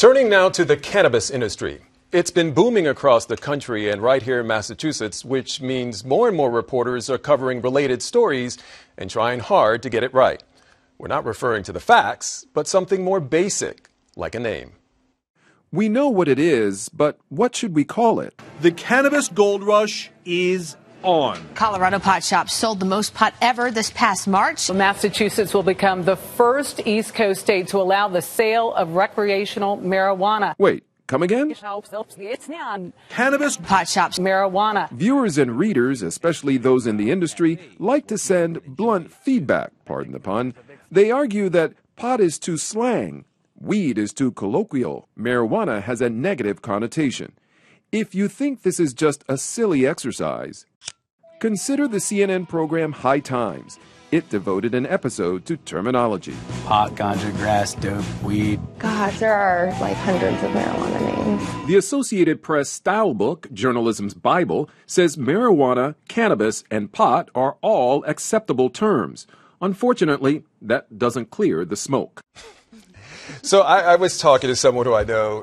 Turning now to the cannabis industry. It's been booming across the country and right here in Massachusetts, which means more and more reporters are covering related stories and trying hard to get it right. We're not referring to the facts, but something more basic, like a name. We know what it is, but what should we call it? The cannabis gold rush is on. Colorado pot shops sold the most pot ever this past March. Massachusetts will become the first East Coast state to allow the sale of recreational marijuana. Wait, come again? Cannabis Pot shops. Marijuana. Viewers and readers, especially those in the industry, like to send blunt feedback, pardon the pun. They argue that pot is too slang, weed is too colloquial, marijuana has a negative connotation. If you think this is just a silly exercise, consider the CNN program High Times. It devoted an episode to terminology. Pot, ganja, grass, dope, weed. God, there are like hundreds of marijuana names. The Associated Press style book, Journalism's Bible, says marijuana, cannabis, and pot are all acceptable terms. Unfortunately, that doesn't clear the smoke. So I was talking to someone who I know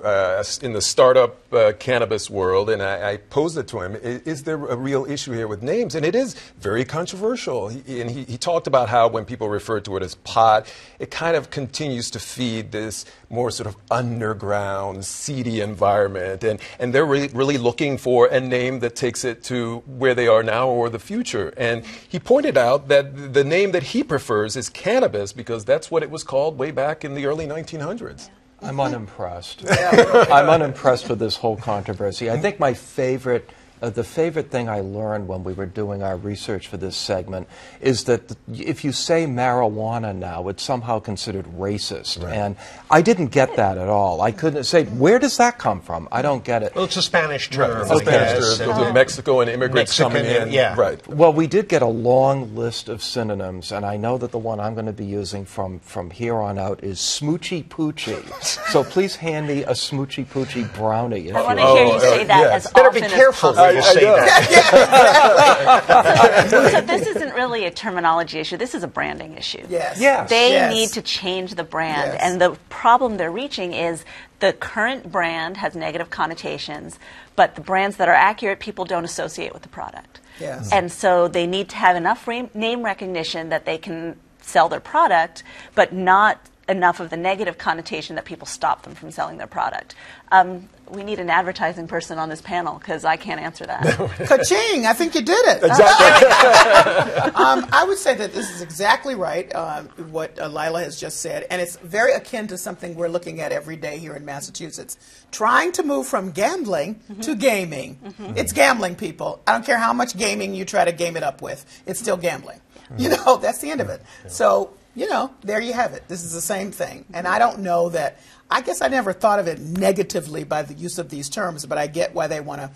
in the startup cannabis world, and I posed it to him, is there a real issue here with names? And it is very controversial. He talked about how when people refer to it as pot, it kind of continues to feed this more sort of underground, seedy environment. And they're really looking for a name that takes it to where they are now or the future. And he pointed out that the name that he prefers is cannabis because that's what it was called way back in the early 1900s. I'm unimpressed. I'm unimpressed with this whole controversy. I think the favorite thing I learned when we were doing our research for this segment is that if you say marijuana now, it's somehow considered racist. Right. And I didn't get that at all. I couldn't say, where does that come from? I don't get it. Well, it's a Spanish term. Right. Spanish term. Mexico and immigrants coming in. Yeah. Right. Well, we did get a long list of synonyms, and I know that the one I'm going to be using from here on out is smoochy poochie. So please hand me a smoochy poochie brownie. I want to hear you say that as often as possible. Better be careful when you say that. So this isn't really a terminology issue. This is a branding issue. Yes. They need to change the brand. Yes. And the problem they're reaching is the current brand has negative connotations, but the brands that are accurate, people don't associate with the product. Yes. And so they need to have enough name recognition that they can sell their product, but not enough of the negative connotation that people stop them from selling their product. We need an advertising person on this panel because I can't answer that. Ka-ching! I think you did it. Exactly. I would say that this is exactly right, what Lila has just said, and it's very akin to something we're looking at every day here in Massachusetts. Trying to move from gambling to gaming. It's gambling, people. I don't care how much gaming you try to game it up with. It's still gambling. You know, that's the end of it. So, you know, there you have it. This is the same thing. And I don't know that, I guess I never thought of it negatively by the use of these terms, but I get why they want to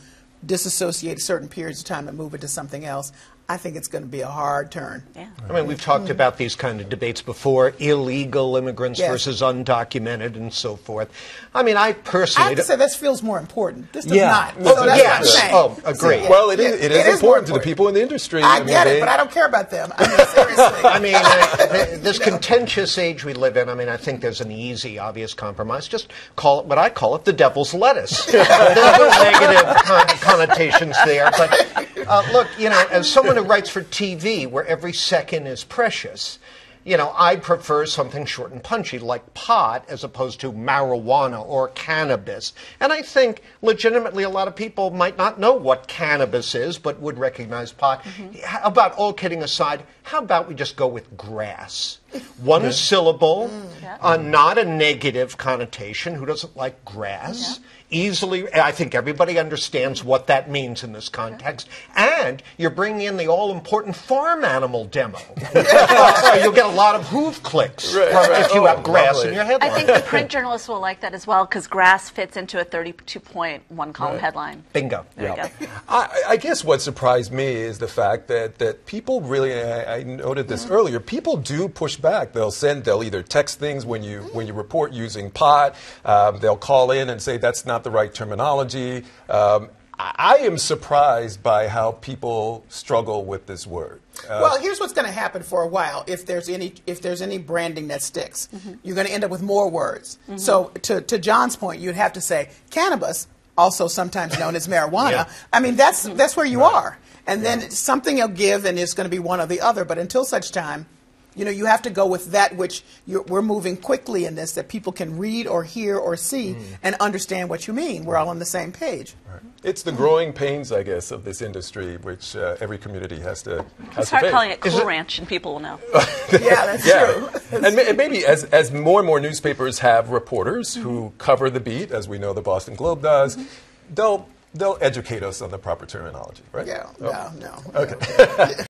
disassociate certain periods of time and move it to something else. I think it's going to be a hard turn. Yeah. I mean, we've talked about these kind of debates before, illegal immigrants versus undocumented and so forth. I mean, I personally... I have to say this feels more important. This does not. Well, So that's what I'm saying. Oh, agree. So, Well, it is important to the people in the industry. I get it, but I don't care about them. I mean, seriously. I mean, this contentious age we live in, I mean, I think there's an easy, obvious compromise. Just call it what I call it, the devil's lettuce. There's no negative connotations there. But look, you know, as someone who writes for TV where every second is precious, you know, I prefer something short and punchy like pot as opposed to marijuana or cannabis. And I think legitimately a lot of people might not know what cannabis is but would recognize pot. How about, all kidding aside, how about we just go with grass? One syllable, not a negative connotation. Who doesn't like grass? Easily, I think everybody understands what that means in this context. And you're bringing in the all-important farm animal demo. You'll get a lot of hoof clicks if you have grass in your headline. I think the print journalists will like that as well because grass fits into a 32-point one-column headline. Bingo. There you go. I guess what surprised me is the fact that people really, I noted this earlier, people do push back. They'll either text things when you report using pot. They'll call in and say that's not the right terminology. I am surprised by how people struggle with this word. Well, here's what's going to happen for a while. If there's any branding that sticks, you're going to end up with more words. So to John's point, you'd have to say cannabis, also sometimes known as marijuana. Yeah. I mean, that's where you are. And then something will give, and it's going to be one or the other. But until such time, you have to go with that which we're moving quickly in this, that people can read or hear or see and understand what you mean. We're all on the same page. Right. It's the growing pains, I guess, of this industry, which every community has to Start face. calling it Cool Ranch, and people will know. Yeah, that's true. And maybe as more and more newspapers have reporters who cover the beat, as we know the Boston Globe does, they'll educate us on the proper terminology, right? Yeah, no. Okay.